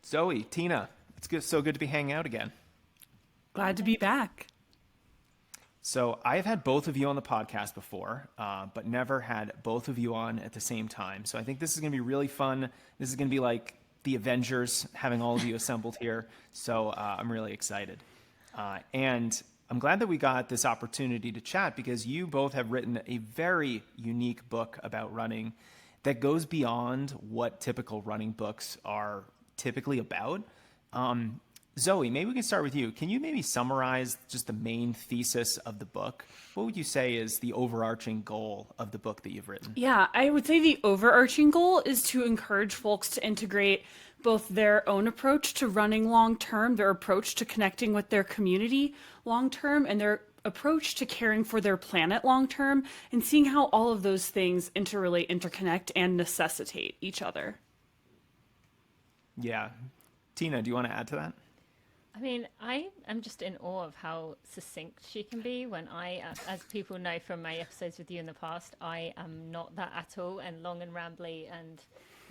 Zoe, Tina, so good to be hanging out again. Glad to be back. So I've had both of you on the podcast before, but never had both of you on at the same time. So I think this is going to be really fun. This is going to be like the Avengers, having all of you assembled here. So I'm really excited. And I'm glad that we got this opportunity to chat because you both have written a very unique book about running that goes beyond what typical running books are typically about. Zoe, maybe we can start with you. Can you maybe summarize just the main thesis of the book? What would you say is the overarching goal of the book that you've written? Yeah, I would say the overarching goal is to encourage folks to integrate both their own approach to running long term, their approach to connecting with their community long term, and their approach to caring for their planet long term, and seeing how all of those things interrelate, interconnect, and necessitate each other. Yeah. Tina, do you want to add to that? I mean, I am just in awe of how succinct she can be when as people know from my episodes with you in the past, I am not that at all and long and rambly and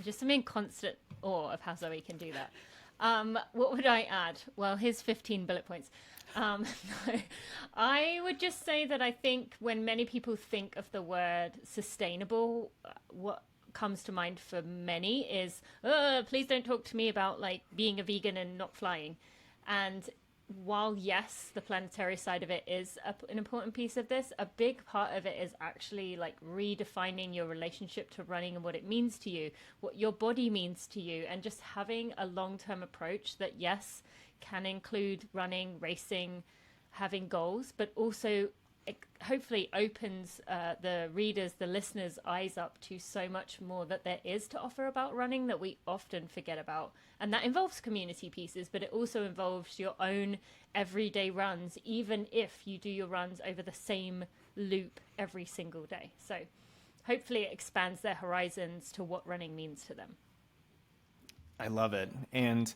just I'm in constant awe of how Zoe can do that. What would I add? Well, here's 15 bullet points. No, I would just say that I think when many people think of the word sustainable, what comes to mind for many is, please don't talk to me about like being a vegan and not flying. And while, yes, the planetary side of it is an important piece of this, a big part of it is actually like redefining your relationship to running and what it means to you, what your body means to you, and just having a long-term approach that, yes, can include running, racing, having goals, but also it hopefully opens the readers, the listeners' eyes up to so much more that there is to offer about running that we often forget about. And that involves community pieces, but it also involves your own everyday runs, even if you do your runs over the same loop every single day. So hopefully it expands their horizons to what running means to them. I love it. And,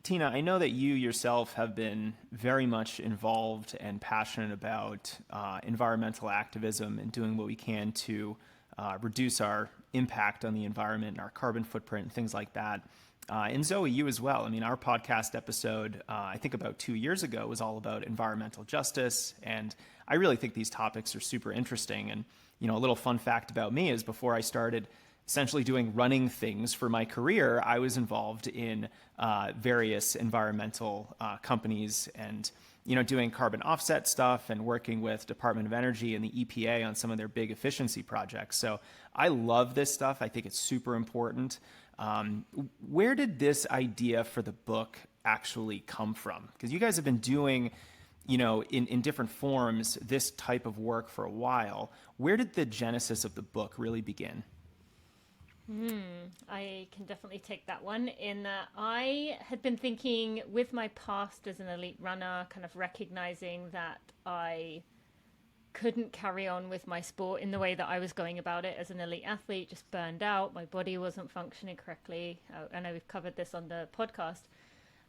Tina, I know that you yourself have been very much involved and passionate about environmental activism and doing what we can to reduce our impact on the environment and our carbon footprint and things like that. And Zoe, you as well. I mean, our podcast episode, I think about 2 years ago, was all about environmental justice. And I really think these topics are super interesting. And, a little fun fact about me is before I started essentially doing running things for my career, I was involved in various environmental companies and, doing carbon offset stuff and working with Department of Energy and the EPA on some of their big efficiency projects. So I love this stuff. I think it's super important. Where did this idea for the book actually come from? Because you guys have been doing, in different forms, this type of work for a while. Where did the genesis of the book really begin? I can definitely take that one. In that I had been thinking with my past as an elite runner, kind of recognizing that I couldn't carry on with my sport in the way that I was going about it as an elite athlete, just burned out. My body wasn't functioning correctly. I know we've covered this on the podcast.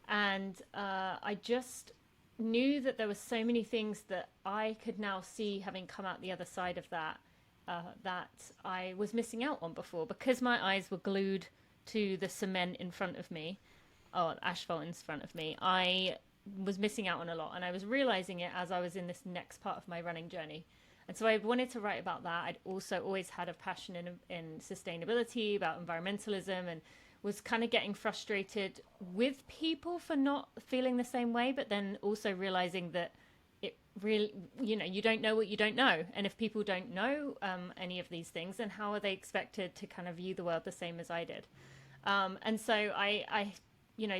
And I just knew that there were so many things that I could now see having come out the other side of that. That I was missing out on before because my eyes were glued to the cement in front of me, or asphalt in front of me. I was missing out on a lot, and I was realizing it as I was in this next part of my running journey. And so I wanted to write about that. I'd also always had a passion in sustainability, about environmentalism, and was kind of getting frustrated with people for not feeling the same way, but then also realizing that it really, you don't know what you don't know. And if people don't know any of these things, then how are they expected to kind of view the world the same as I did? And so I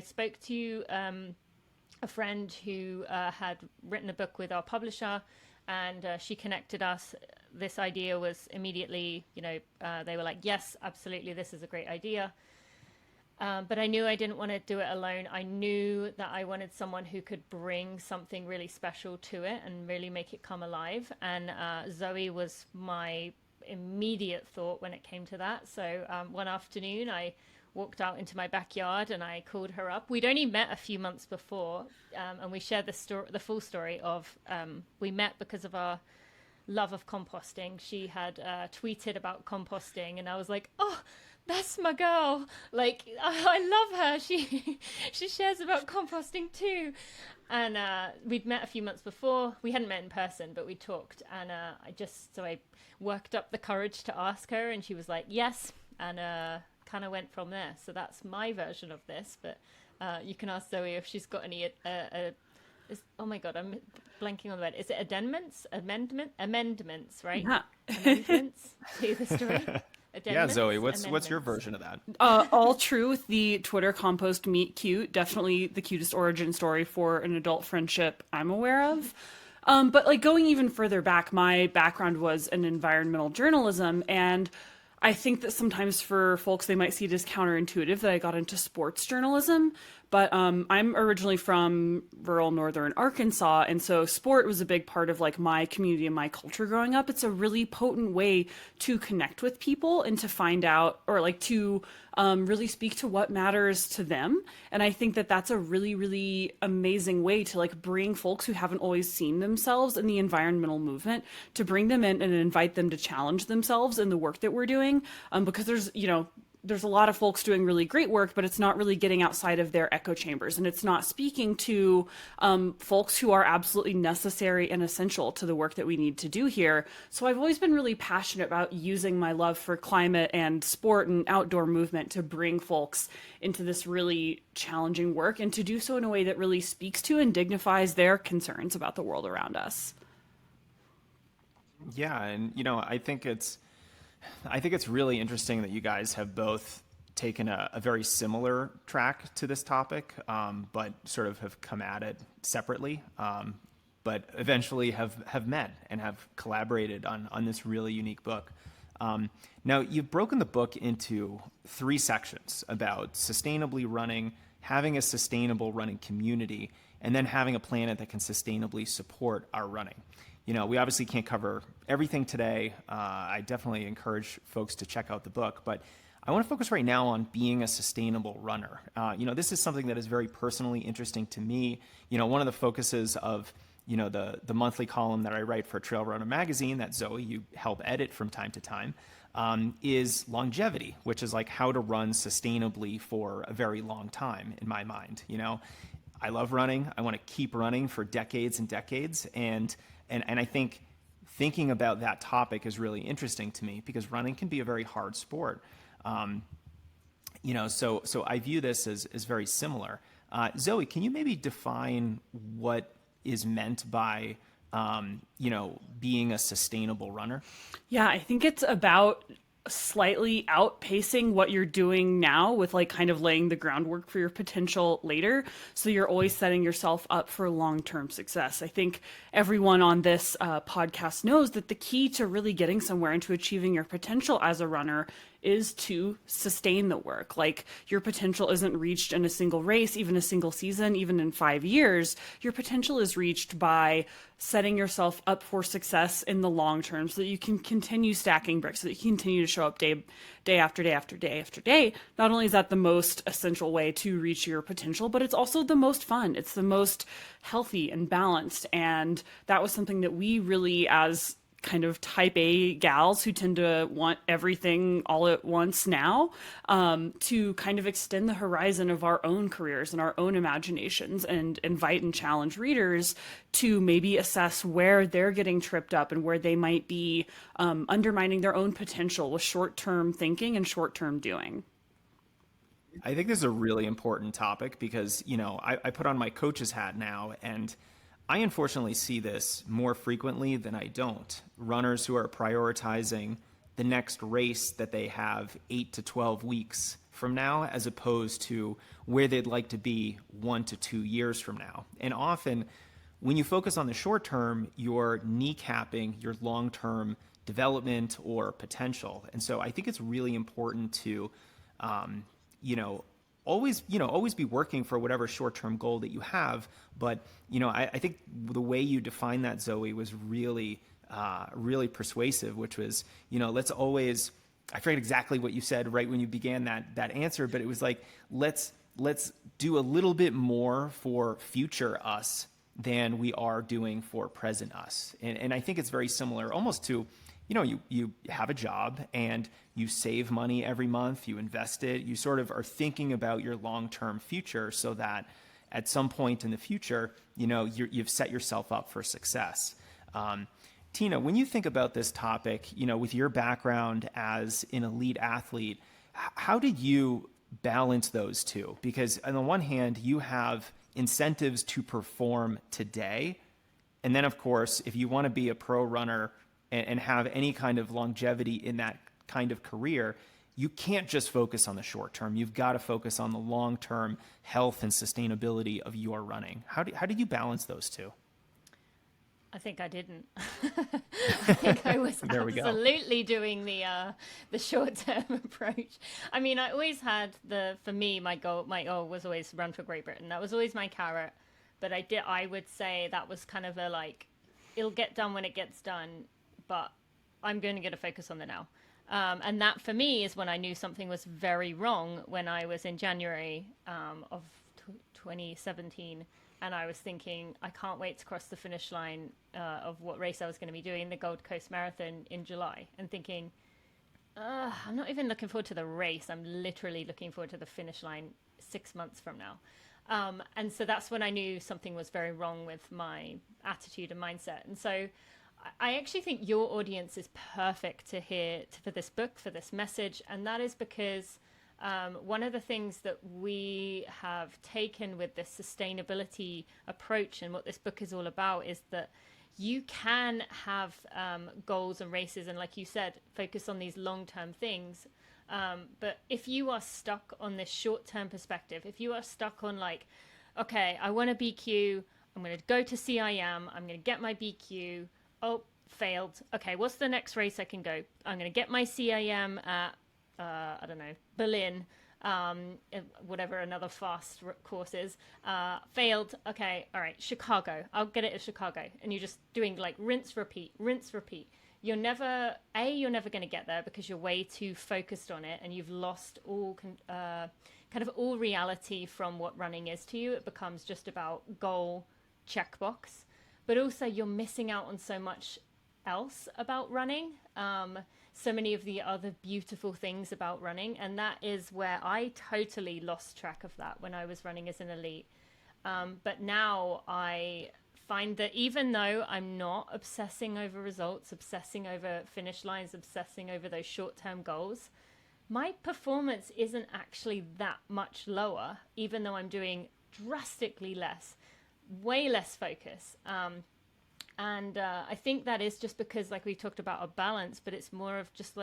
spoke to a friend who had written a book with our publisher, and she connected us. This idea was immediately, they were like, yes, absolutely, this is a great idea. But I knew I didn't want to do it alone. I knew that I wanted someone who could bring something really special to it and really make it come alive. And Zoe was my immediate thought when it came to that. So one afternoon, I walked out into my backyard and I called her up. We'd only met a few months before, and we shared the full story of we met because of our love of composting. She had tweeted about composting, and I was like, oh, that's my girl. Like, I love her. She shares about composting too. And we'd met a few months before. We hadn't met in person, but we talked. And I worked up the courage to ask her, and she was like, yes. And kind of went from there. So that's my version of this. But you can ask Zoe if she's got any. Oh my God, I'm blanking on the word. Is it amendments, right? Yeah. Amendments to the story. Yeah, Zoe, what's your Amendments. version of that? All true with the Twitter compost meet cute. Definitely the cutest origin story for an adult friendship I'm aware of. But like going even further back, my background was in environmental journalism, and I think that sometimes for folks, they might see it as counterintuitive that I got into sports journalism. But I'm originally from rural northern Arkansas, and so sport was a big part of like my community and my culture growing up. It's a really potent way to connect with people and to find out, or like to really speak to what matters to them. And I think that that's a really, really amazing way to like bring folks who haven't always seen themselves in the environmental movement, to bring them in and invite them to challenge themselves in the work that we're doing. Because there's a lot of folks doing really great work, but it's not really getting outside of their echo chambers, and it's not speaking to folks who are absolutely necessary and essential to the work that we need to do here. So I've always been really passionate about using my love for climate and sport and outdoor movement to bring folks into this really challenging work, and to do so in a way that really speaks to and dignifies their concerns about the world around us. Yeah, and I think it's really interesting that you guys have both taken a very similar track to this topic, but sort of have come at it separately, but eventually have met and have collaborated on this really unique book. Now, you've broken the book into 3 sections about sustainably running, having a sustainable running community, and then having a planet that can sustainably support our running. We obviously can't cover everything today. I definitely encourage folks to check out the book, but I want to focus right now on being a sustainable runner. This is something that is very personally interesting to me. One of the focuses of, the monthly column that I write for Trail Runner magazine that Zoe, you help edit from time to time, is longevity, which is like how to run sustainably for a very long time in my mind. I love running. I want to keep running for decades and decades. And I think thinking about that topic is really interesting to me, because running can be a very hard sport. So I view this as very similar. Zoe, can you maybe define what is meant by, being a sustainable runner? Yeah, I think it's about slightly outpacing what you're doing now, with like kind of laying the groundwork for your potential later. So you're always setting yourself up for long-term success. I think everyone on this podcast knows that the key to really getting somewhere and to achieving your potential as a runner is to sustain the work. Like, your potential isn't reached in a single race, even a single season, even in 5 years. Your potential is reached by setting yourself up for success in the long term, so that you can continue stacking bricks, so that you can continue to show up day after day after day after day. Not only is that the most essential way to reach your potential, but it's also the most fun. It's the most healthy and balanced. And that was something that we really, as kind of type A gals who tend to want everything all at once now, to kind of extend the horizon of our own careers and our own imaginations, and invite and challenge readers to maybe assess where they're getting tripped up and where they might be undermining their own potential with short-term thinking and short-term doing. I think this is a really important topic, because, I put on my coach's hat now, and I unfortunately see this more frequently than I don't. Runners who are prioritizing the next race that they have 8 to 12 weeks from now, as opposed to where they'd like to be 1 to 2 years from now. And often, when you focus on the short term, you're kneecapping your long-term development or potential. And so I think it's really important to, always be working for whatever short-term goal that you have. But, I think the way you define that, Zoe, was really, really persuasive, which was, let's always, I forget exactly what you said right when you began that answer, but it was like, let's do a little bit more for future us than we are doing for present us. And I think it's very similar almost to, you have a job and you save money every month, you invest it, you sort of are thinking about your long-term future so that at some point in the future, you've set yourself up for success. Tina, when you think about this topic, with your background as an elite athlete, how did you balance those two? Because on the one hand, you have incentives to perform today. And then, of course, if you want to be a pro runner and have any kind of longevity in that kind of career, you can't just focus on the short term. You've got to focus on the long-term health and sustainability of your running. How do you balance those two? I think I didn't. I think I was absolutely doing the short-term approach. I mean, I always had for me, my goal was always run for Great Britain. That was always my carrot. But I would say that was kind of it'll get done when it gets done, but I'm going to focus on the now. And that for me is when I knew something was very wrong when I was in January of 2017. And I was thinking, I can't wait to cross the finish line of what race I was going to be doing, the Gold Coast Marathon in July. And thinking, I'm not even looking forward to the race. I'm literally looking forward to the finish line 6 months from now. And so that's when I knew something was very wrong with my attitude and mindset. And so I actually think your audience is perfect to hear for this book, for this message. And that is because one of the things that we have taken with this sustainability approach and what this book is all about is that you can have goals and races and, like you said, focus on these long-term things. But if you are stuck on this short-term perspective, if you are stuck on okay, I want a BQ, I'm going to go to CIM, I'm going to get my BQ, oh, failed. Okay, what's the next race I can go? I'm going to get my CIM at I don't know, Berlin, whatever another fast course is, failed. Okay, all right, Chicago. I'll get it at Chicago. And you're just doing rinse, repeat. You're never going to get there because you're way too focused on it and you've lost all kind of all reality from what running is to you. It becomes just about goal, checkbox. But also you're missing out on so much else about running. So many of the other beautiful things about running. And that is where I totally lost track of that when I was running as an elite. But now I find that even though I'm not obsessing over results, obsessing over finish lines, obsessing over those short-term goals, my performance isn't actually that much lower, even though I'm doing drastically less, way less focus. And I think that is just because, we talked about, a balance, but it's more of just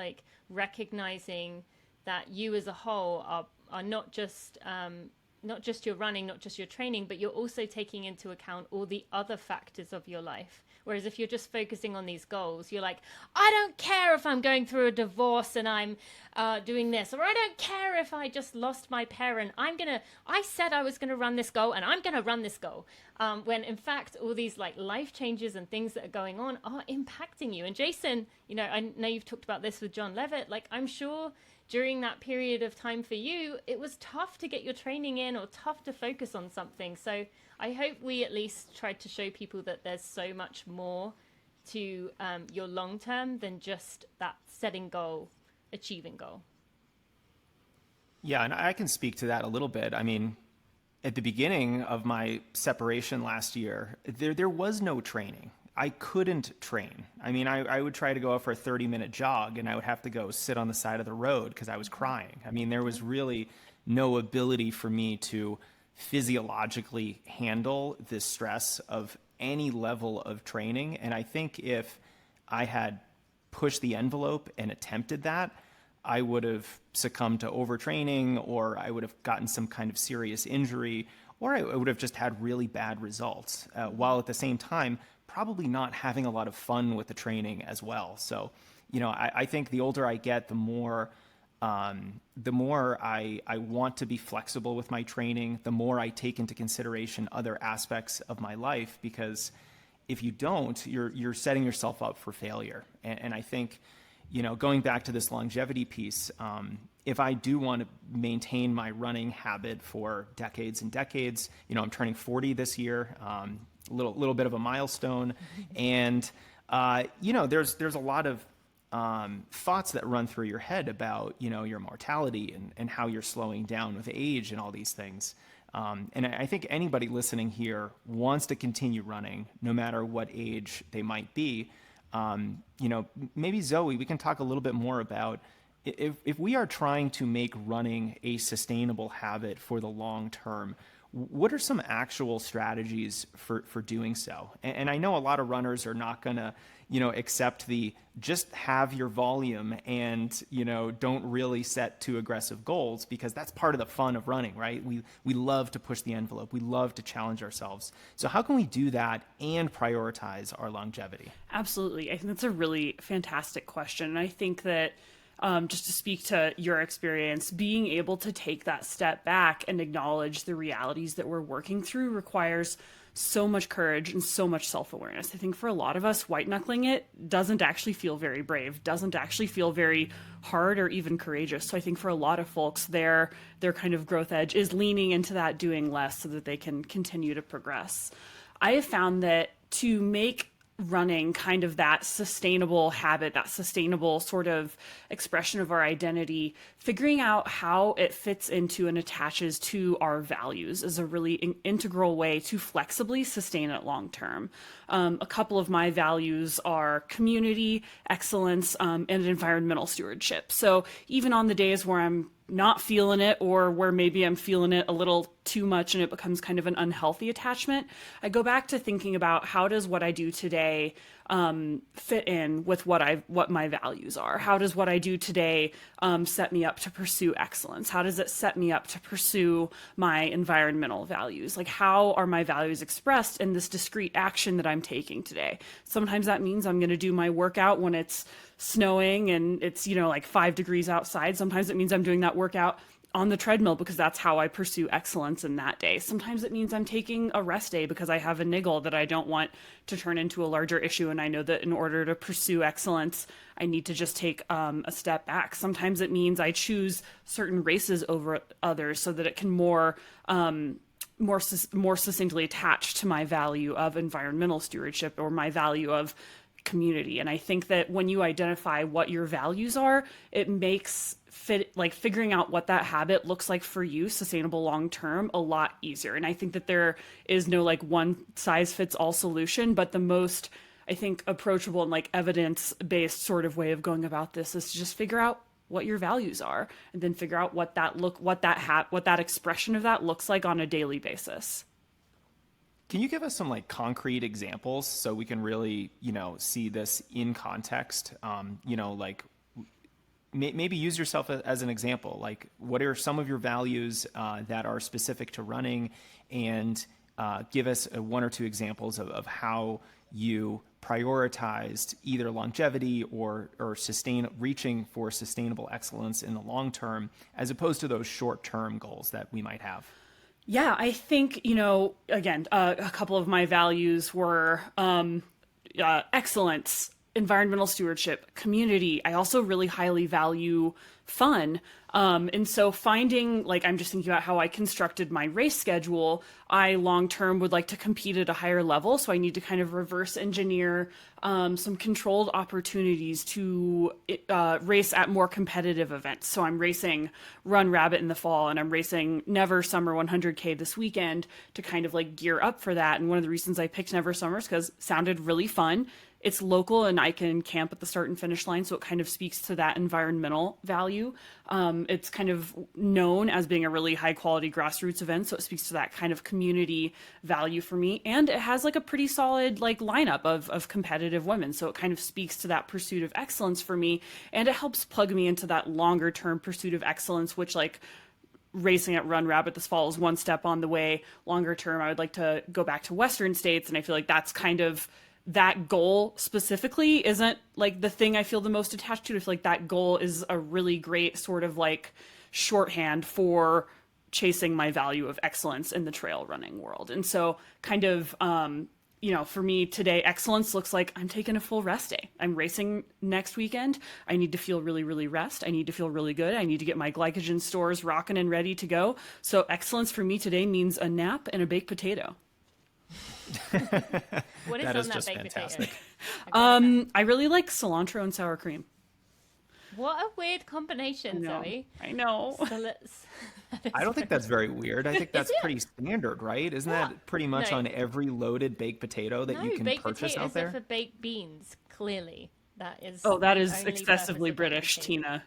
recognizing that you as a whole are not just your running, not just your training, but you're also taking into account all the other factors of your life. Whereas if you're just focusing on these goals, you're like, I don't care if I'm going through a divorce and I'm doing this, or I don't care if I just lost my parent. I said I was going to run this goal and I'm going to run this goal. When in fact, all these life changes and things that are going on are impacting you. And Jason, I know you've talked about this with John Levitt. I'm sure during that period of time for you, it was tough to get your training in or tough to focus on something. So I hope we at least tried to show people that there's so much more to your long term than just that setting goal, achieving goal. Yeah, and I can speak to that a little bit. I mean, at the beginning of my separation last year, there was no training. I couldn't train. I mean, I would try to go out for a 30-minute jog and I would have to go sit on the side of the road because I was crying. I mean, there was really no ability for me to physiologically handle the stress of any level of training. And I think if I had pushed the envelope and attempted that, I would have succumbed to overtraining, or I would have gotten some kind of serious injury, or I would have just had really bad results, while at the same time probably not having a lot of fun with the training as well. So, I think the older I get, the more I want to be flexible with my training, the more I take into consideration other aspects of my life, because if you don't, you're setting yourself up for failure. And I think, going back to this longevity piece, if I do want to maintain my running habit for decades and decades, I'm turning 40 this year, little bit of a milestone. And, there's a lot of thoughts that run through your head about, your mortality and how you're slowing down with age and all these things. And I think anybody listening here wants to continue running, no matter what age they might be. Maybe Zoe, we can talk a little bit more about if we are trying to make running a sustainable habit for the long term, what are some actual strategies for doing so? And I know a lot of runners are not going to, accept the just have your volume and, don't really set too aggressive goals, because that's part of the fun of running, right? We love to push the envelope. We love to challenge ourselves. So how can we do that and prioritize our longevity? Absolutely. I think that's a really fantastic question. And I think that just to speak to your experience, being able to take that step back and acknowledge the realities that we're working through requires so much courage and so much self-awareness. I think for a lot of us, white knuckling it doesn't actually feel very brave, doesn't actually feel very hard or even courageous. So I think for a lot of folks, their kind of growth edge is leaning into that doing less so that they can continue to progress. I have found that to make running kind of that sustainable habit, that sustainable sort of expression of our identity, figuring out how it fits into and attaches to our values is a really integral way to flexibly sustain it long term. A couple of my values are community, excellence, and environmental stewardship. So even on the days where I'm not feeling it, or where maybe I'm feeling it a little too much and it becomes kind of an unhealthy attachment, I go back to thinking about how does what I do today fit in with what my values are? How does what I do today set me up to pursue excellence? How does it set me up to pursue my environmental values? Like, how are my values expressed in this discrete action that I'm taking today? Sometimes that means I'm going to do my workout when it's snowing and it's, like 5 degrees outside. Sometimes it means I'm doing that workout on the treadmill because that's how I pursue excellence in that day. Sometimes it means I'm taking a rest day because I have a niggle that I don't want to turn into a larger issue. And I know that in order to pursue excellence, I need to just take a step back. Sometimes it means I choose certain races over others so that it can more succinctly attach to my value of environmental stewardship or my value of community. And I think that when you identify what your values are, it makes figuring out what that habit looks like for you, sustainable long term, a lot easier. And I think that there is no one size fits all solution, but the most, I think, approachable and evidence based sort of way of going about this is to just figure out what your values are and then figure out what that expression of that looks like on a daily basis. Can you give us some concrete examples so we can really, see this in context? Maybe use yourself as an example. What are some of your values that are specific to running, and give us one or two examples of how you prioritized either longevity or reaching for sustainable excellence in the long term, as opposed to those short-term goals that we might have. Yeah, I think, again, a couple of my values were excellence, environmental stewardship, community. I also really highly value fun. And so finding, I'm just thinking about how I constructed my race schedule. I long-term would like to compete at a higher level. So I need to kind of reverse engineer some controlled opportunities to race at more competitive events. So I'm racing Run Rabbit in the fall, and I'm racing Never Summer 100K this weekend to kind of gear up for that. And one of the reasons I picked Never Summer is because it sounded really fun. It's local and I can camp at the start and finish line. So it kind of speaks to that environmental value. It's kind of known as being a really high quality grassroots event. So it speaks to that kind of community value for me. And it has a pretty solid lineup of competitive women. So it kind of speaks to that pursuit of excellence for me. And it helps plug me into that longer term pursuit of excellence, which racing at Run Rabbit this fall is one step on the way. Longer term, I would like to go back to Western states. And I feel like that's kind of, that goal specifically isn't the thing I feel the most attached to. I feel like that goal is a really great sort of shorthand for chasing my value of excellence in the trail running world. And so kind of, for me today, excellence looks like I'm taking a full rest day. I'm racing next weekend. I need to feel really, really rest. I need to feel really good. I need to get my glycogen stores rocking and ready to go. So excellence for me today means a nap and a baked potato. What is that on is that just baked fantastic. potato? I really like cilantro and sour cream. What a weird combination, Zoe. I know. So let's. I don't think that's very weird. I think that's pretty standard, right? Isn't that pretty much No. on every loaded baked potato that you No, can baked purchase potatoes out there? are for baked beans. Clearly, that is. Oh, that the is only excessively purpose of baked British, potato. Tina.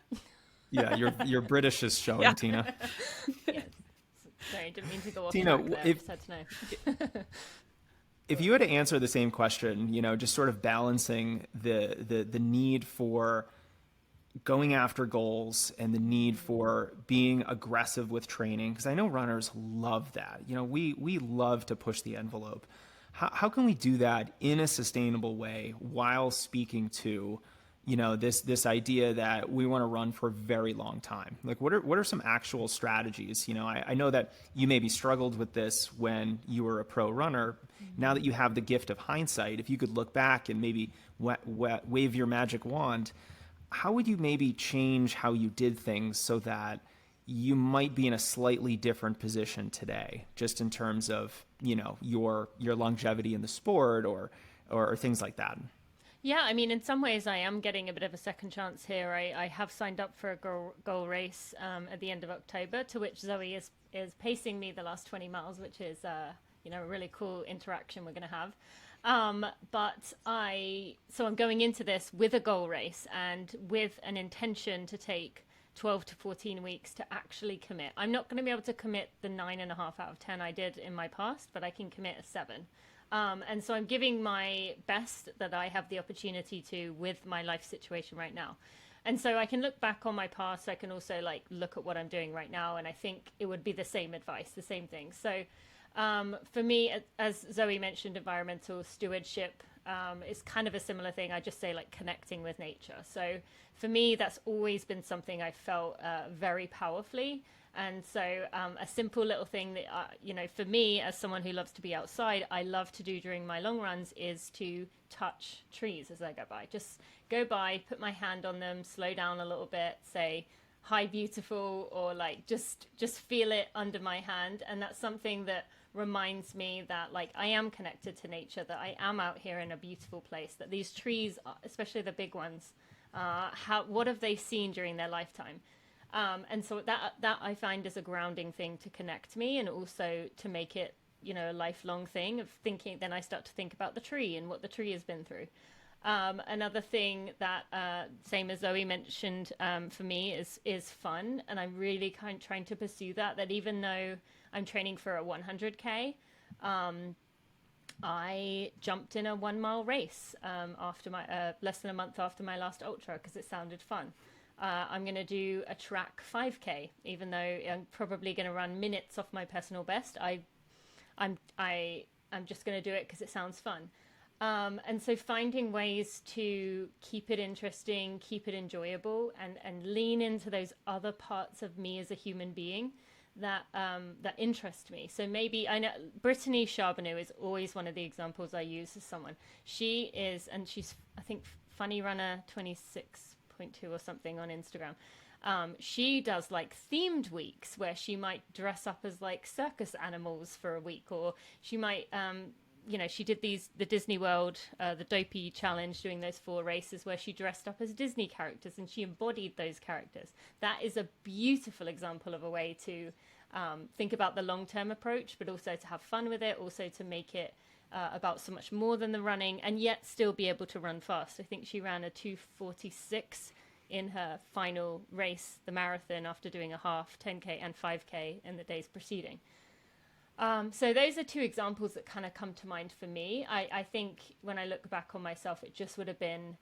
Yeah, your British is showing, Yeah. Tina. Yes. Sorry, didn't mean to go off Tina, track there. I just had to know. If you had to answer the same question, just sort of balancing the need for going after goals and the need for being aggressive with training, because I know runners love that. We love to push the envelope. How can we do that in a sustainable way while speaking to this idea that we want to run for a very long time? Like, what are some actual strategies? I know that you maybe struggled with this when you were a pro runner. Now that you have the gift of hindsight, if you could look back and maybe wave your magic wand, how would you maybe change how you did things so that you might be in a slightly different position today, just in terms of your longevity in the sport or things like that? Yeah, I mean, in some ways, I am getting a bit of a second chance here. I have signed up for a goal race at the end of October, to which Zoe is pacing me the last 20 miles, which is a really cool interaction we're going to have. So I'm going into this with a goal race and with an intention to take 12 to 14 weeks to actually commit. I'm not going to be able to commit the 9.5 out of 10 I did in my past, but I can commit a 7. And so I'm giving my best that I have the opportunity to with my life situation right now. And so I can look back on my past. I can also look at what I'm doing right now. And I think it would be the same advice, the same thing. So for me, as Zoe mentioned, environmental stewardship is kind of a similar thing. I just say connecting with nature. So for me, that's always been something I felt very powerfully. And so a simple little thing that, for me, as someone who loves to be outside, I love to do during my long runs is to touch trees as I go by. Just go by, put my hand on them, slow down a little bit, say, hi, beautiful, or just feel it under my hand. And that's something that reminds me that I am connected to nature, that I am out here in a beautiful place, that these trees, especially the big ones, what have they seen during their lifetime? And so that I find is a grounding thing to connect me, and also to make it, a lifelong thing of thinking. Then I start to think about the tree and what the tree has been through. Another thing that, same as Zoe mentioned, for me is fun. And I'm really trying to pursue that even though I'm training for a 100K, I jumped in a 1 mile race, after my, less than a month after my last ultra, because it sounded fun. I'm going to do a track 5K, even though I'm probably going to run minutes off my personal best. I'm just going to do it because it sounds fun. And so finding ways to keep it interesting, keep it enjoyable, and lean into those other parts of me as a human being that interest me. So maybe I know Brittany Charbonneau is always one of the examples I use as someone. She's I think Funny Runner 26.2 or something on Instagram. She does themed weeks where she might dress up as circus animals for a week, or she might she did the Disney World, the Dopey Challenge, doing those 4 races where she dressed up as Disney characters and she embodied those characters. That is a beautiful example of a way to think about the long-term approach, but also to have fun with it, also to make it about so much more than the running, and yet still be able to run fast. I think she ran a 2:46 in her final race, the marathon, after doing a half, 10K and 5K in the days preceding. So those are 2 examples that kind of come to mind for me. I think when I look back on myself, it just would have been,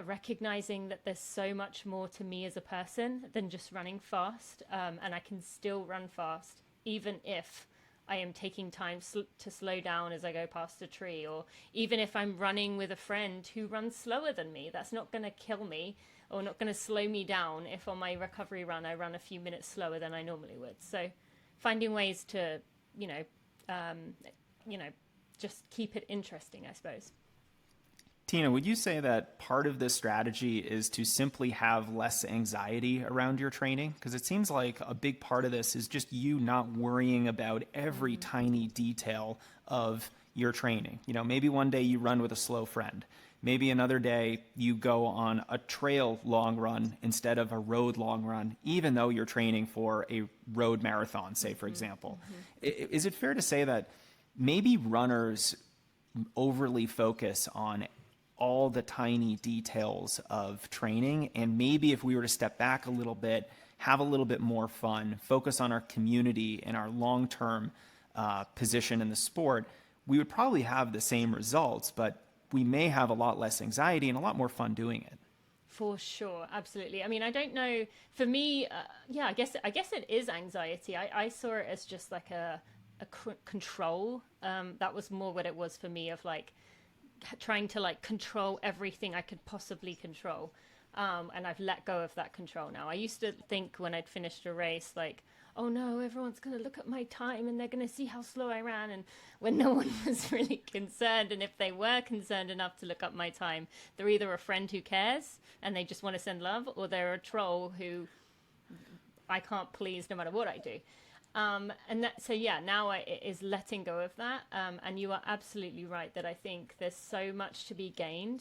recognizing that there's so much more to me as a person than just running fast. And I can still run fast, even if I am taking time to slow down as I go past a tree, or even if I'm running with a friend who runs slower than me. That's not going to kill me or not going to slow me down if on my recovery run I run a few minutes slower than I normally would. So finding ways to just keep it interesting, I suppose. Tina, would you say that part of this strategy is to simply have less anxiety around your training? Because it seems like a big part of this is just you not worrying about every tiny detail of your training. Maybe one day you run with a slow friend. Maybe another day you go on a trail long run instead of a road long run, even though you're training for a road marathon, say, for example. Is it fair to say that maybe runners overly focus on all the tiny details of training, and maybe if we were to step back a little bit, have a little bit more fun, focus on our community and our long-term position in the sport, we would probably have the same results, but we may have a lot less anxiety and a lot more fun doing it. For sure, absolutely. I mean, I don't know. For me, yeah, I guess it is anxiety. I saw it as just like a control. That was more what it was for me, of like trying to like control everything I could possibly control. And I've let go of that control now. I used to think when I'd finished a race, like, oh no, everyone's going to look at my time and they're going to see how slow I ran. And when no one was really concerned, and if they were concerned enough to look up my time, they're either a friend who cares and they just want to send love, or they're a troll who I can't please no matter what I do. And that, so yeah, now it is letting go of that. And you are absolutely right that I think there's so much to be gained,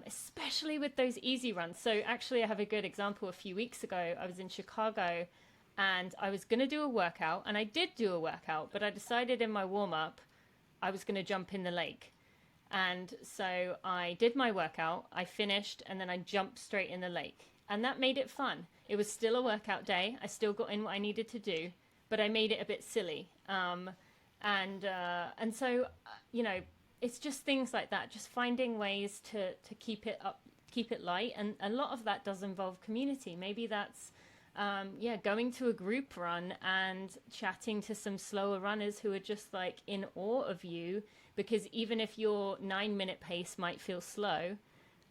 especially with those easy runs. So actually I have a good example. A few weeks ago, I was in Chicago and I was going to do a workout, and I did do a workout, but I decided in my warm-up I was going to jump in the lake. And so I did my workout, I finished, and then I jumped straight in the lake. And that made it fun. It was still a workout day. I still got in what I needed to do, but I made it a bit silly. And so, you know, it's just things like that, just finding ways to keep it up, keep it light. And a lot of that does involve community. Maybe that's, going to a group run and chatting to some slower runners who are just like in awe of you, because even if your 9-minute pace might feel slow,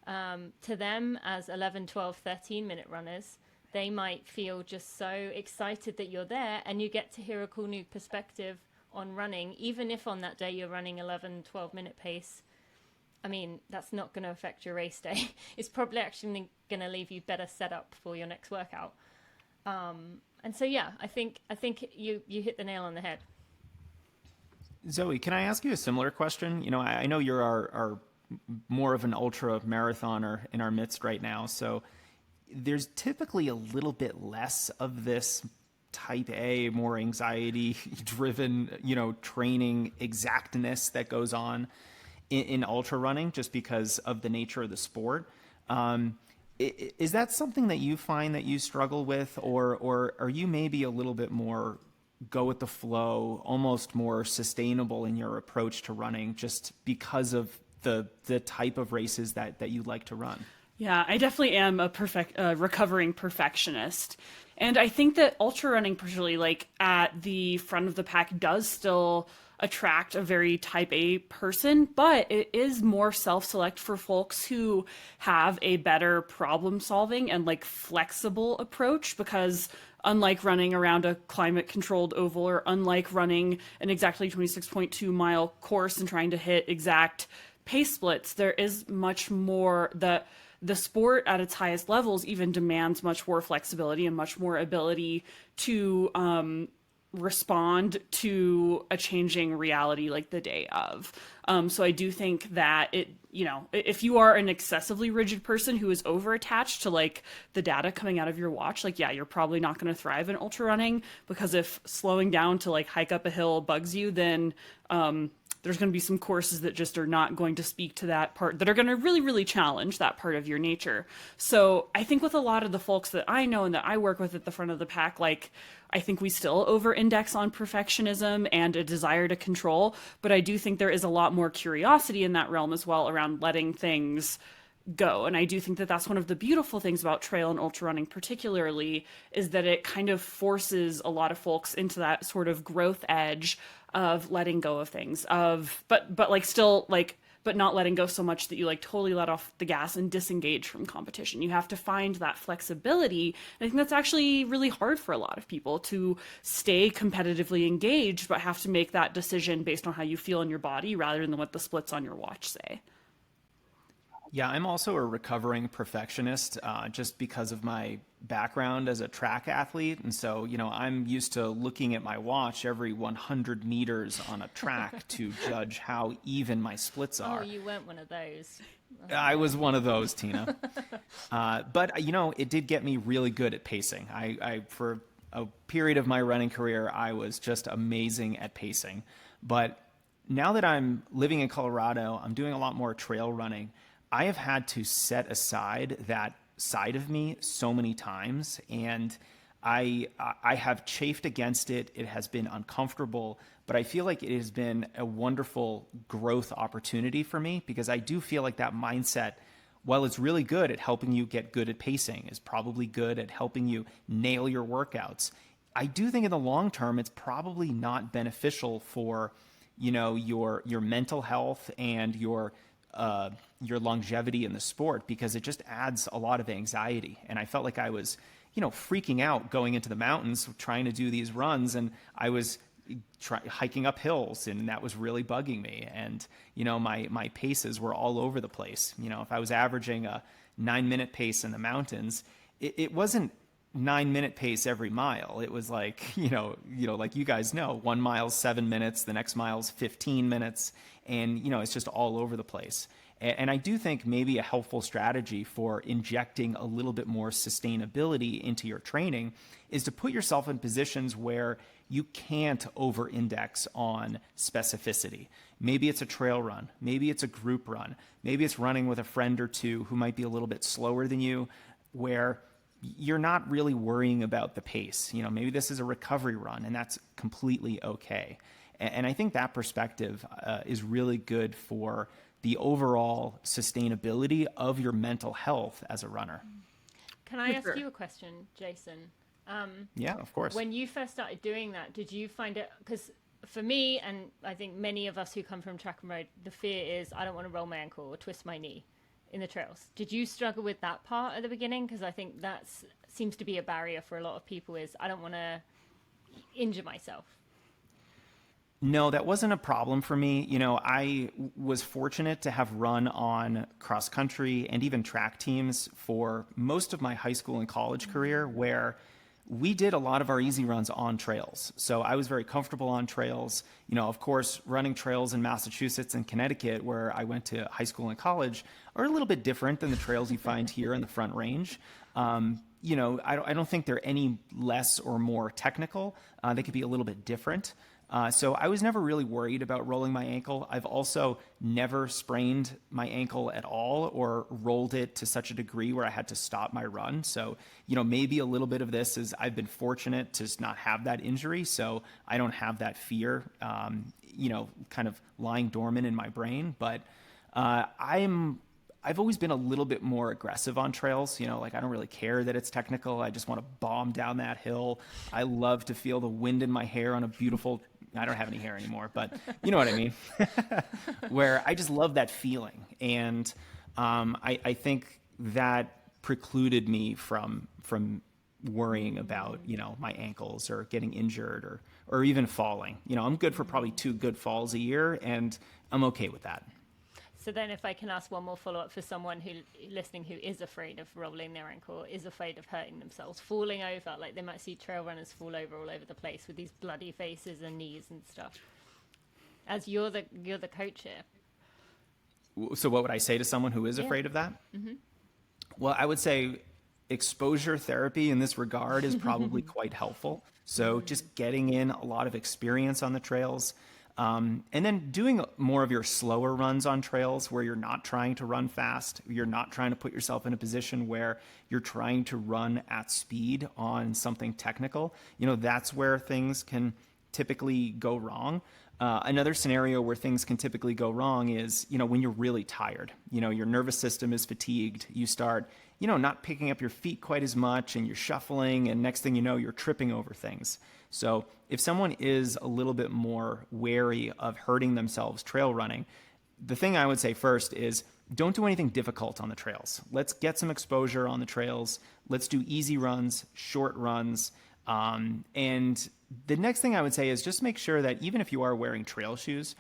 to them as 11, 12, 13-minute runners, they might feel just so excited that you're there, and you get to hear a cool new perspective on running, even if on that day you're running 11, 12-minute pace. I mean, that's not going to affect your race day. It's probably actually going to leave you better set up for your next workout. And so, yeah, I think you hit the nail on the head. Zoe, can I ask you a similar question? You know, I know you're our more of an ultra marathoner in our midst right now, so there's typically a little bit less of this type A, more anxiety-driven, training exactness that goes on in ultra running, just because of the nature of the sport. Is that something that you find that you struggle with, or are you maybe a little bit more go with the flow, almost more sustainable in your approach to running, just because of the type of races that you like to run? Yeah, I definitely am a recovering perfectionist. And I think that ultra running, particularly like at the front of the pack, does still attract a very type A person, but it is more self-select for folks who have a better problem solving and like flexible approach, because unlike running around a climate controlled oval, or unlike running an exactly 26.2 mile course and trying to hit exact pace splits, there is much more that the sport at its highest levels even demands much more flexibility and much more ability to respond to a changing reality like the day of. So I do think that if you are an excessively rigid person who is over attached to like the data coming out of your watch, like, yeah, you're probably not going to thrive in ultra running, because if slowing down to like hike up a hill bugs you, then there's going to be some courses that just are not going to speak to that part, that are going to really, really challenge that part of your nature. So I think with a lot of the folks that I know and that I work with at the front of the pack, like, I think we still over-index on perfectionism and a desire to control, but I do think there is a lot more curiosity in that realm as well, around letting things go. And I do think that that's one of the beautiful things about trail and ultra running particularly, is that it kind of forces a lot of folks into that sort of growth edge of letting go of things, but like still like, but not letting go so much that you like totally let off the gas and disengage from competition. You have to find that flexibility. And I think that's actually really hard for a lot of people, to stay competitively engaged, but have to make that decision based on how you feel in your body rather than what the splits on your watch say. Yeah, I'm also a recovering perfectionist, just because of my background as a track athlete. And so, I'm used to looking at my watch every 100 meters on a track to judge how even my splits are. Oh, you weren't one of those. I was one of those, Tina. But, you know, it did get me really good at pacing. For a period of my running career, I was just amazing at pacing. But now that I'm living in Colorado, I'm doing a lot more trail running. I have had to set aside that side of me so many times, and I have chafed against it. It has been uncomfortable, but I feel like it has been a wonderful growth opportunity for me, because I do feel like that mindset, while it's really good at helping you get good at pacing, is probably good at helping you nail your workouts. I do think in the long term, it's probably not beneficial for, you know, your mental health and your longevity in the sport, because it just adds a lot of anxiety. And I felt like I was, you know, freaking out going into the mountains, trying to do these runs, and I was hiking up hills, and that was really bugging me. And, you know, my paces were all over the place. You know, if I was averaging a 9-minute pace in the mountains, it wasn't 9-minute pace every mile. It was like, you know, like you guys know, 1 mile's 7 minutes, the next mile's 15 minutes. And, you know, it's just all over the place. And I do think maybe a helpful strategy for injecting a little bit more sustainability into your training is to put yourself in positions where you can't over-index on specificity. Maybe it's a trail run. Maybe it's a group run. Maybe it's running with a friend or two who might be a little bit slower than you, where you're not really worrying about the pace. You know, maybe this is a recovery run, and that's completely okay. And I think that perspective is really good for the overall sustainability of your mental health as a runner. Can I ask you a question, Jason? Yeah, of course. When you first started doing that, did you find it, because for me, and I think many of us who come from track and road, the fear is I don't want to roll my ankle or twist my knee in the trails. Did you struggle with that part at the beginning? Because I think that seems to be a barrier for a lot of people, is I don't want to injure myself. No, that wasn't a problem for me. You know, I was fortunate to have run on cross country and even track teams for most of my high school and college career, where we did a lot of our easy runs on trails. So I was very comfortable on trails. You know, of course, running trails in Massachusetts and Connecticut, where I went to high school and college, are a little bit different than the trails you find here in the Front Range. You know, I don't think they're any less or more technical. They could be a little bit different. So I was never really worried about rolling my ankle. I've also never sprained my ankle at all or rolled it to such a degree where I had to stop my run. So, you know, maybe a little bit of this is I've been fortunate to not have that injury, so I don't have that fear, you know, kind of lying dormant in my brain. But I've always been a little bit more aggressive on trails. You know, like I don't really care that it's technical. I just want to bomb down that hill. I love to feel the wind in my hair on a beautiful, I don't have any hair anymore, but you know what I mean? Where I just love that feeling. And I think that precluded me from worrying about, you know, my ankles or getting injured or even falling. You know, I'm good for probably 2 good falls a year, and I'm okay with that. So then if I can ask one more follow-up for someone who listening who is afraid of rolling their ankle, is afraid of hurting themselves, falling over, like they might see trail runners fall over all over the place with these bloody faces and knees and stuff. As you're the coach here. So what would I say to someone who is afraid of that? Mm-hmm. Well, I would say exposure therapy in this regard is probably quite helpful. So just getting in a lot of experience on the trails, and then doing more of your slower runs on trails where you're not trying to run fast. You're not trying to put yourself in a position where you're trying to run at speed on something technical. You know, that's where things can typically go wrong. Another scenario where things can typically go wrong is, you know, when you're really tired, you know, your nervous system is fatigued. You start, you know, not picking up your feet quite as much, and you're shuffling, and next thing you know, you're tripping over things. So if someone is a little bit more wary of hurting themselves trail running, the thing I would say first is don't do anything difficult on the trails. Let's get some exposure on the trails. Let's do easy runs, short runs. And the next thing I would say is just make sure that even if you are wearing trail shoes,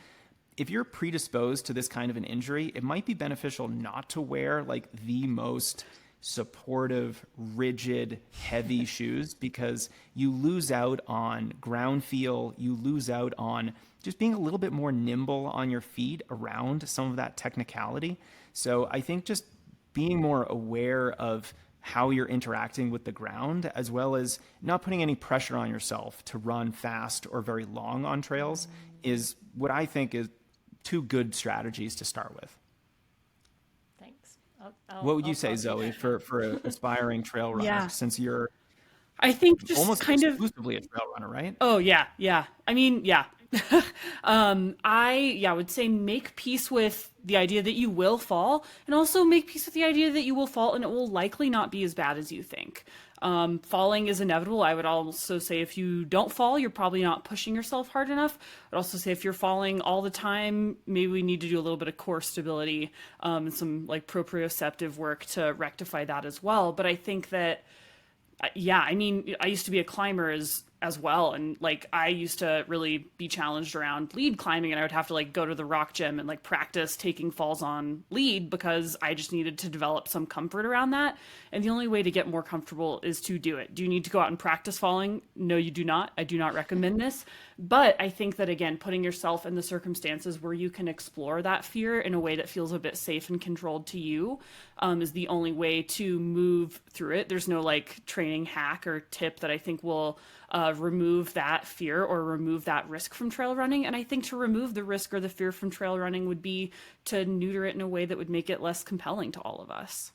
if you're predisposed to this kind of an injury, it might be beneficial not to wear like the most supportive, rigid, heavy shoes, because you lose out on ground feel, you lose out on just being a little bit more nimble on your feet around some of that technicality. So I think just being more aware of how you're interacting with the ground, as well as not putting any pressure on yourself to run fast or very long on trails, is what I think is two good strategies to start with. Thanks. What would you say, Zoe, for an aspiring trail runner, Yeah. since you're I think just almost kind of, exclusively a trail runner, right? oh yeah, yeah. I mean, yeah. I would say make peace with the idea that you will fall, and also make peace with the idea that you will fall and it will likely not be as bad as you think. Falling is inevitable. I would also say if you don't fall, you're probably not pushing yourself hard enough. I'd also say if you're falling all the time, maybe we need to do a little bit of core stability, and some like proprioceptive work to rectify that as well. But I think that, yeah, I mean, I used to be a climber as well, and like I used to really be challenged around lead climbing, and I would have to like go to the rock gym and like practice taking falls on lead because I just needed to develop some comfort around that. And the only way to get more comfortable is to do it. Do you need to go out and practice falling? No, you do not. I do not recommend this. But I think that, again, putting yourself in the circumstances where you can explore that fear in a way that feels a bit safe and controlled to you, is the only way to move through it. There's no like training hack or tip that I think will remove that fear or remove that risk from trail running. And I think to remove the risk or the fear from trail running would be to neuter it in a way that would make it less compelling to all of us.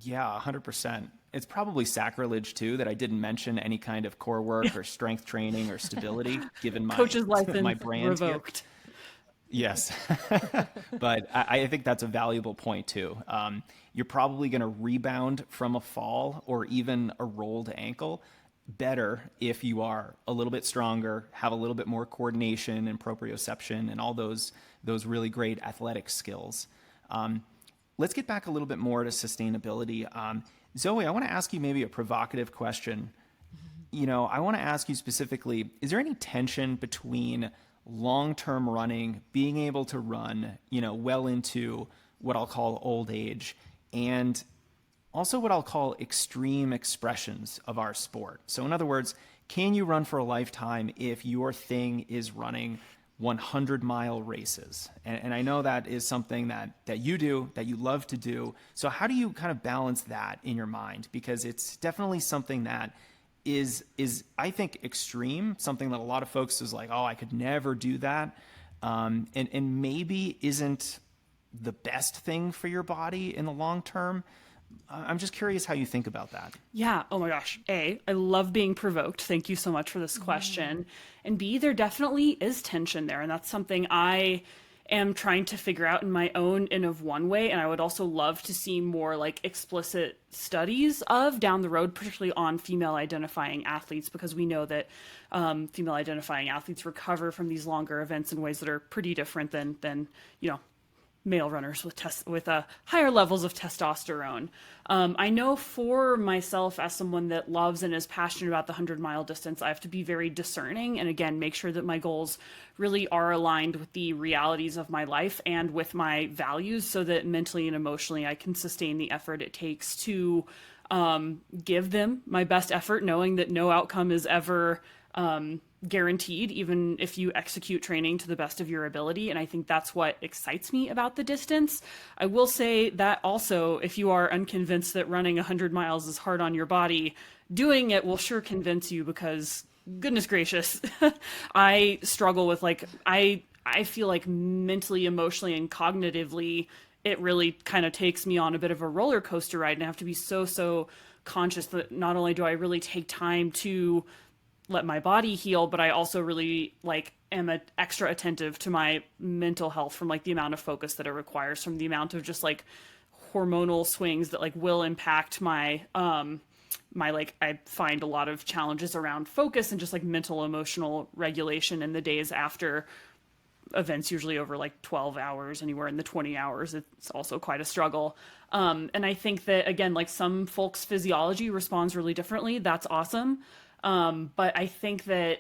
Yeah, 100%. It's probably sacrilege too that I didn't mention any kind of core work or strength training or stability, given my Coach's license my brand here. revoked. Yes, but I think that's a valuable point too. You're probably going to rebound from a fall or even a rolled ankle better if you are a little bit stronger, have a little bit more coordination and proprioception and all those really great athletic skills. Let's get back a little bit more to sustainability. Zoe, I want to ask you maybe a provocative question. You know, I want to ask you specifically, is there any tension between long-term running, being able to run, you know, well into what I'll call old age, and also what I'll call extreme expressions of our sport? So in other words, can you run for a lifetime if your thing is running 100-mile races? And I know that is something that you do, that you love to do. So how do you kind of balance that in your mind? Because it's definitely something that is I think extreme, something that a lot of folks is like, oh, I could never do that. And maybe isn't the best thing for your body in the long term. I'm just curious how you think about that. Yeah. Oh my gosh. A, I love being provoked. Thank you so much for this question. And B, there definitely is tension there. And that's something I am trying to figure out in my own and of one way. And I would also love to see more like explicit studies of down the road, particularly on female identifying athletes, because we know that female identifying athletes recover from these longer events in ways that are pretty different than you know, male runners with higher levels of testosterone. I know for myself, as someone that loves and is passionate about the 100-mile distance, I have to be very discerning and, again, make sure that my goals really are aligned with the realities of my life and with my values, so that mentally and emotionally I can sustain the effort it takes to give them my best effort, knowing that no outcome is ever guaranteed, even if you execute training to the best of your ability. And I think that's what excites me about the distance. I will say that also, if you are unconvinced that running 100 miles is hard on your body, doing it will sure convince you, because goodness gracious, I struggle with I feel like mentally, emotionally, and cognitively, it really kind of takes me on a bit of a roller coaster ride. And I have to be so conscious that not only do I really take time to let my body heal, but I also really am extra attentive to my mental health, from the amount of focus that it requires, from the amount of just hormonal swings that will impact my I find a lot of challenges around focus and just mental emotional regulation in the days after events, usually over 12 hours, anywhere in the 20 hours. It's also quite a struggle. And I think that, again, some folks' physiology responds really differently. That's awesome. But I think that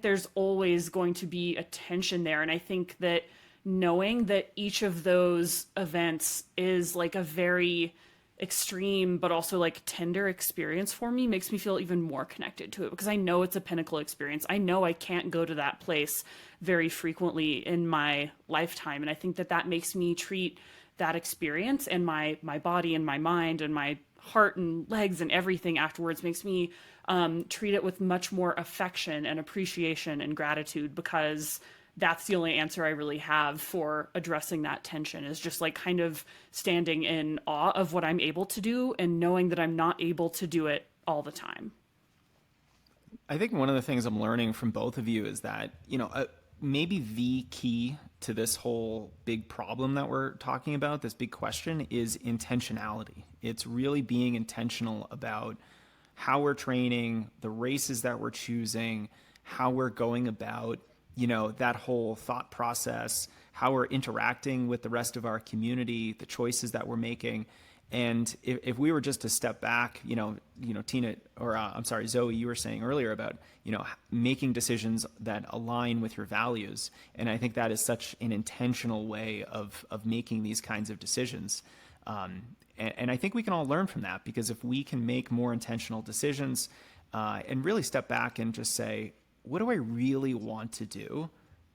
there's always going to be a tension there. And I think that knowing that each of those events is a very extreme but also like tender experience for me makes me feel even more connected to it, because I know it's a pinnacle experience. I know I can't go to that place very frequently in my lifetime, and I think that that makes me treat that experience and my body and my mind and my heart and legs and everything afterwards makes me treat it with much more affection and appreciation and gratitude, because that's the only answer I really have for addressing that tension, is just like kind of standing in awe of what I'm able to do and knowing that I'm not able to do it all the time. I think one of the things I'm learning from both of you is that, maybe the key to this whole big problem that we're talking about, this big question, is intentionality. It's really being intentional about how we're training, the races that we're choosing, how we're going about, that whole thought process, how we're interacting with the rest of our community, the choices that we're making. And if we were just to step back, Tina, or I'm sorry, Zoe, you were saying earlier about, making decisions that align with your values. And I think that is such an intentional way of making these kinds of decisions. And I think we can all learn from that, because if we can make more intentional decisions and really step back and just say, what do I really want to do?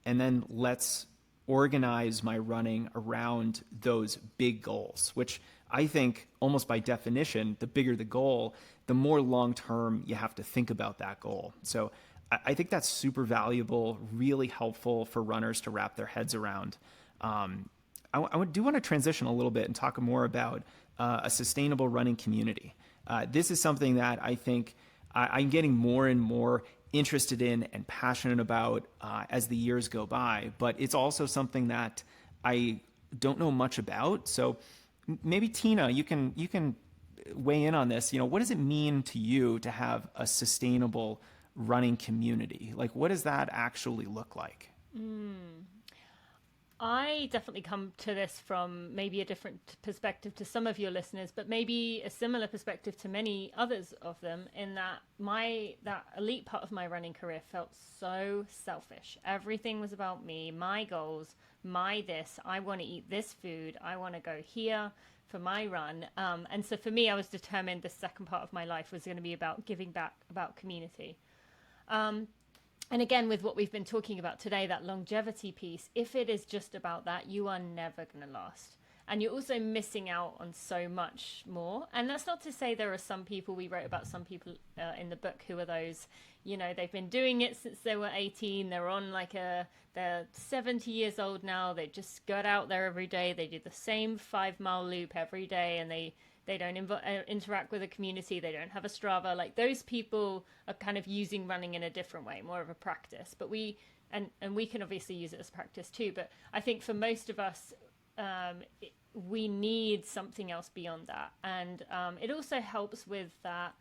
And then let's organize my running around those big goals, which I think almost by definition, the bigger the goal, the more long-term you have to think about that goal. So I think that's super valuable, really helpful for runners to wrap their heads around. I do want to transition a little bit and talk more about a sustainable running community. This is something that I think I'm getting more and more interested in and passionate about as the years go by, but it's also something that I don't know much about. So maybe Tina, you can weigh in on this. What does it mean to you to have a sustainable running community? Like, what does that actually look like? I definitely come to this from maybe a different perspective to some of your listeners, but maybe a similar perspective to many others of them, in that that elite part of my running career felt so selfish. Everything was about me, my goals, my this. I want to eat this food. I want to go here for my run. And so for me, I was determined the second part of my life was going to be about giving back, about community. And again, with what we've been talking about today, that longevity piece, if it is just about that, you are never going to last. And you're also missing out on so much more. And that's not to say there are some people, we wrote about some people in the book who are those, they've been doing it since they were 18. They're on they're 70 years old now. They just got out there every day. They do the same 5-mile loop every day, and they don't interact with the community. They don't have a Strava. Like, those people are kind of using running in a different way, more of a practice. But we can obviously use it as practice too. But I think for most of us, we need something else beyond that. And it also helps with that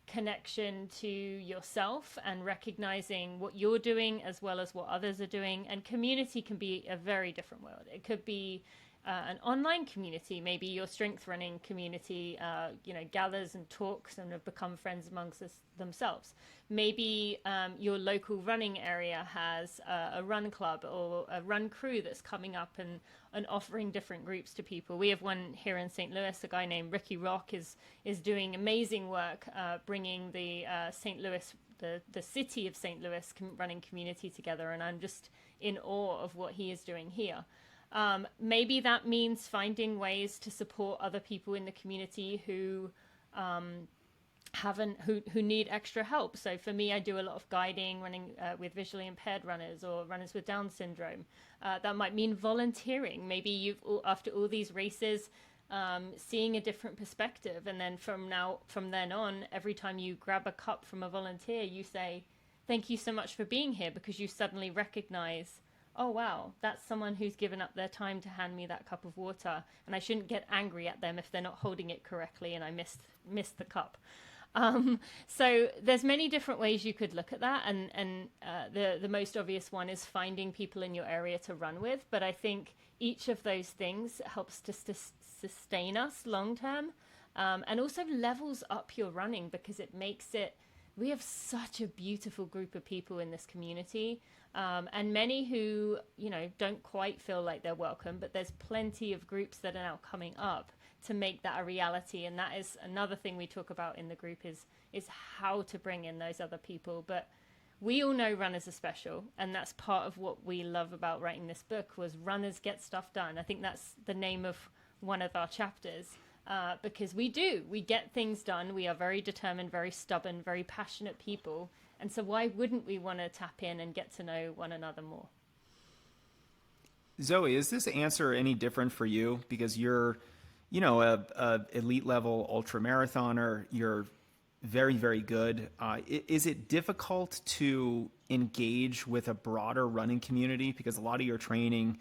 connection to yourself and recognizing what you're doing as well as what others are doing. And community can be a very different world. It could be an online community. Maybe your strength running community, gathers and talks and have become friends amongst themselves. Maybe your local running area has a run club or a run crew that's coming up and offering different groups to people. We have one here in St. Louis. A guy named Ricky Rock is doing amazing work, bringing the St. Louis, the city of St. Louis running community together. And I'm just in awe of what he is doing here. Maybe that means finding ways to support other people in the community who who need extra help. So for me, I do a lot of guiding, running with visually impaired runners or runners with Down syndrome. That might mean volunteering. Maybe after all these races, seeing a different perspective, and then from then on, every time you grab a cup from a volunteer, you say, "Thank you so much for being here," because you suddenly recognize, oh wow, that's someone who's given up their time to hand me that cup of water, and I shouldn't get angry at them if they're not holding it correctly and I missed the cup. So there's many different ways you could look at that, and the most obvious one is finding people in your area to run with. But I think each of those things helps to sustain us long term, and also levels up your running, because it makes it. We have such a beautiful group of people in this community, and many who, don't quite feel like they're welcome, but there's plenty of groups that are now coming up to make that a reality. And that is another thing we talk about in the group is how to bring in those other people. But we all know runners are special, and that's part of what we love about writing this book was runners get stuff done. I think that's the name of one of our chapters, because we get things done. We are very determined, very stubborn, very passionate people. And so why wouldn't we want to tap in and get to know one another more? Zoe, is this answer any different for you? Because you're, a elite level ultra marathoner. You're very, very good. Is it difficult to engage with a broader running community? Because a lot of your training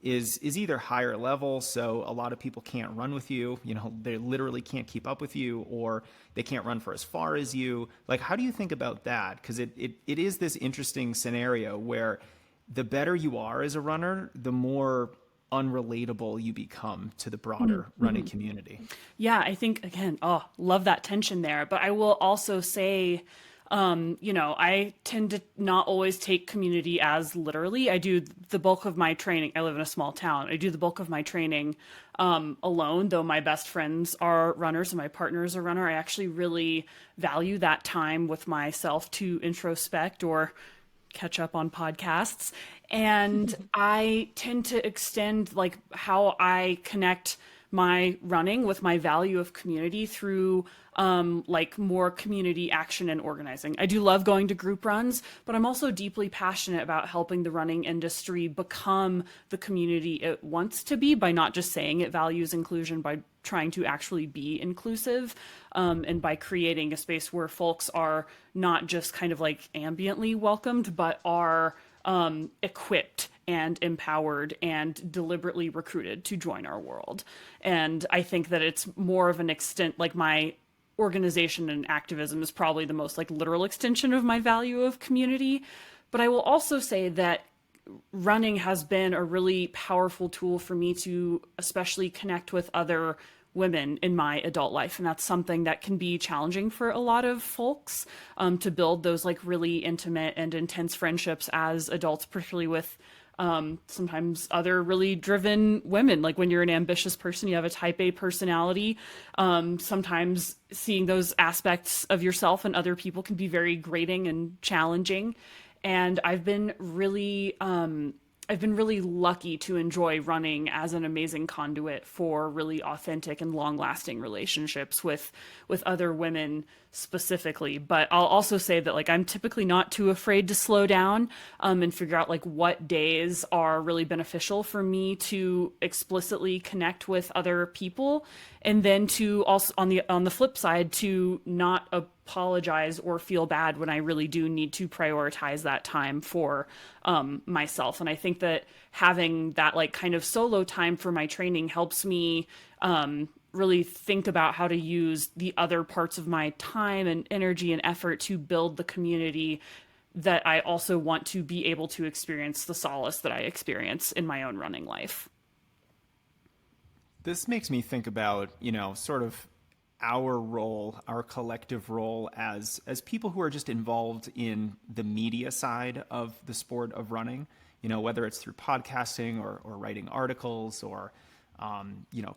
is either higher level, so a lot of people can't run with you. They literally can't keep up with you, or they can't run for as far as you. Like, how do you think about that? Because it is this interesting scenario where the better you are as a runner, the more unrelatable you become to the broader running community. Yeah, I think, again, love that tension there. But I will also say, I tend to not always take community as literally. I do the bulk of my training. I live in a small town. I do the bulk of my training alone, though my best friends are runners and my partner is a runner. I actually really value that time with myself to introspect or catch up on podcasts. And I tend to extend like how I connect my running with my value of community through like more community action and organizing. I do love going to group runs, but I'm also deeply passionate about helping the running industry become the community it wants to be by not just saying it values inclusion, by trying to actually be inclusive, and by creating a space where folks are not just kind of like ambiently welcomed, but are equipped and empowered and deliberately recruited to join our world. And I think that it's more of an extent, like my organization and activism is probably the most like literal extension of my value of community. But I will also say that running has been a really powerful tool for me to especially connect with other women in my adult life. And that's something that can be challenging for a lot of folks, to build those like really intimate and intense friendships as adults, particularly with sometimes other really driven women. Like when you're an ambitious person, you have a type A personality. Sometimes seeing those aspects of yourself and other people can be very grating and challenging. And I've been really lucky to enjoy running as an amazing conduit for really authentic and long-lasting relationships with other women specifically. But I'll also say that like I'm typically not too afraid to slow down and figure out like what days are really beneficial for me to explicitly connect with other people, and then to also on the flip side to not apologize or feel bad when I really do need to prioritize that time for myself. And I think that having that like kind of solo time for my training helps me really think about how to use the other parts of my time and energy and effort to build the community that I also want to be able to experience the solace that I experience in my own running life. This makes me think about, sort of our role, our collective role as people who are just involved in the media side of the sport of running, whether it's through podcasting or writing articles or,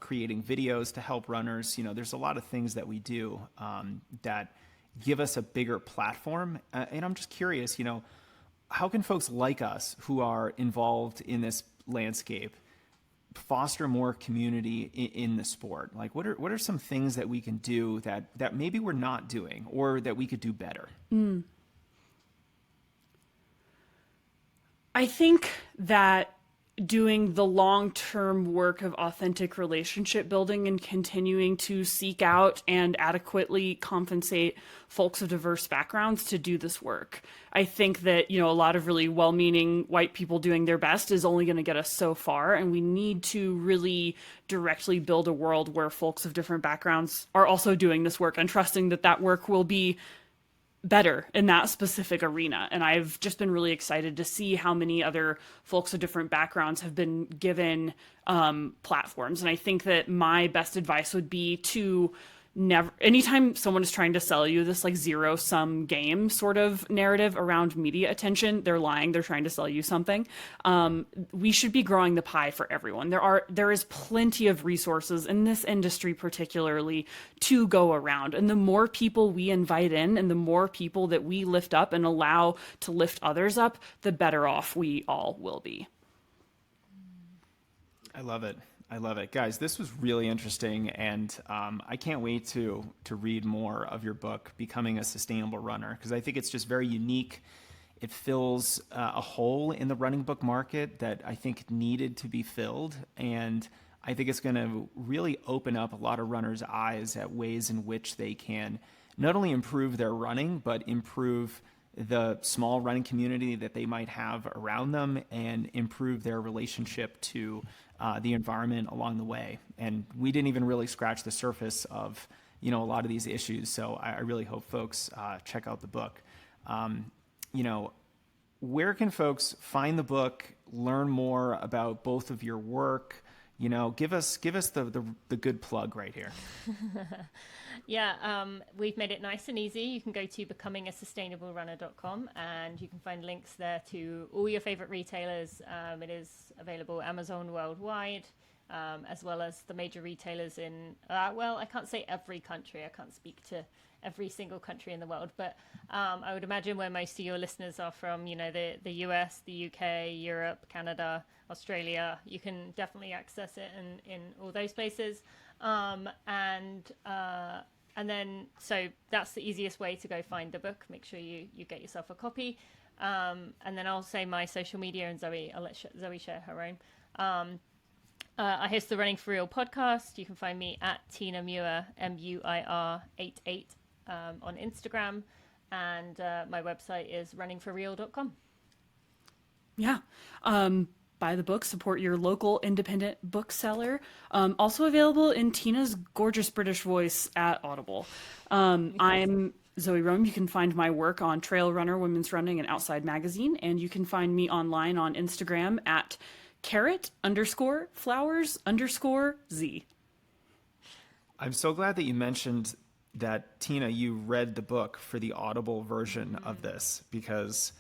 creating videos to help runners. There's a lot of things that we do that give us a bigger platform. And I'm just curious, how can folks like us who are involved in this landscape foster more community in the sport? Like what are some things that we can do that maybe we're not doing or that we could do better? I think that doing the long-term work of authentic relationship building and continuing to seek out and adequately compensate folks of diverse backgrounds to do this work. I think that, a lot of really well-meaning white people doing their best is only going to get us so far. And we need to really directly build a world where folks of different backgrounds are also doing this work and trusting that that work will be better in that specific arena. And I've just been really excited to see how many other folks of different backgrounds have been given platforms. And I think that my best advice would be to never, anytime someone is trying to sell you this like zero sum game sort of narrative around media attention, they're lying. They're trying to sell you something. We should be growing the pie for everyone. There is plenty of resources in this industry, particularly, to go around. And the more people we invite in and the more people that we lift up and allow to lift others up, the better off we all will be. I love it. I love it. Guys, this was really interesting, and I can't wait to read more of your book, Becoming a Sustainable Runner, because I think it's just very unique. It fills a hole in the running book market that I think needed to be filled, and I think it's going to really open up a lot of runners' eyes at ways in which they can not only improve their running, but improve the small running community that they might have around them and improve their relationship to the environment along the way. And we didn't even really scratch the surface of, a lot of these issues. So I really hope folks check out the book. Where can folks find the book, learn more about both of your work? Give us the good plug right here. Yeah, we've made it nice and easy. You can go to becomingasustablerunner.com and you can find links there to all your favorite retailers. It is available Amazon worldwide, as well as the major retailers in, I can't say every country. I can't speak to every single country in the world, but I would imagine where most of your listeners are from, the US, the UK, Europe, Canada, Australia, you can definitely access it in all those places. And then, so that's the easiest way to go find the book. Make sure you get yourself a copy. And then I'll say my social media, and I'll let Zoe share her own. I host the Running for Real podcast. You can find me at Tina Muir, MUIR 88 on Instagram. And my website is runningforreal.com. Yeah. Buy the book, support your local independent bookseller. Also available in Tina's gorgeous British voice at Audible. I'm Zoë Rom. You can find my work on Trail Runner, Women's Running, and Outside Magazine. And you can find me online on Instagram at carrot_flowers_Z. I'm so glad that you mentioned that, Tina, you read the book for the Audible version of this, because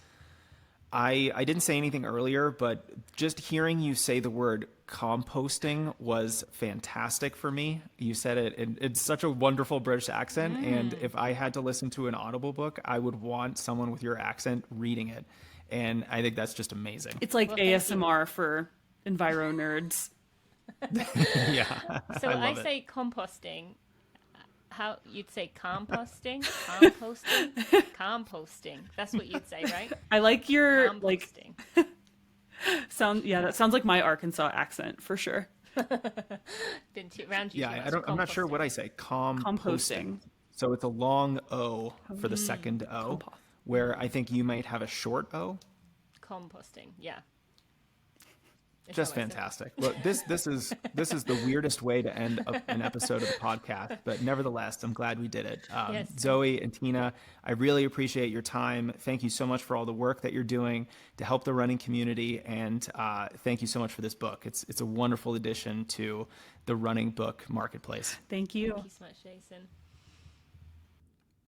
I didn't say anything earlier, but just hearing you say the word composting was fantastic for me. You said it in such a wonderful British accent. And if I had to listen to an Audible book, I would want someone with your accent reading it. And I think that's just amazing. It's like ASMR for enviro nerds. Yeah. So I love say composting. How you'd say composting? Composting. That's what you'd say, right? I like your Composting. sound. Yeah, that sounds like my Arkansas accent for sure. Been around you. Yeah, I'm not sure what I say. Composting. So it's a long O for the second O, where I think you might have a short O. Composting. Yeah. Just fantastic. Well, this is the weirdest way to end an episode of the podcast, but nevertheless, I'm glad we did it. Yes. Zoe and Tina, I really appreciate your time. Thank you so much for all the work that you're doing to help the running community, and thank you so much for this book. It's a wonderful addition to the running book marketplace. Thank you. Thank you so much, Jason.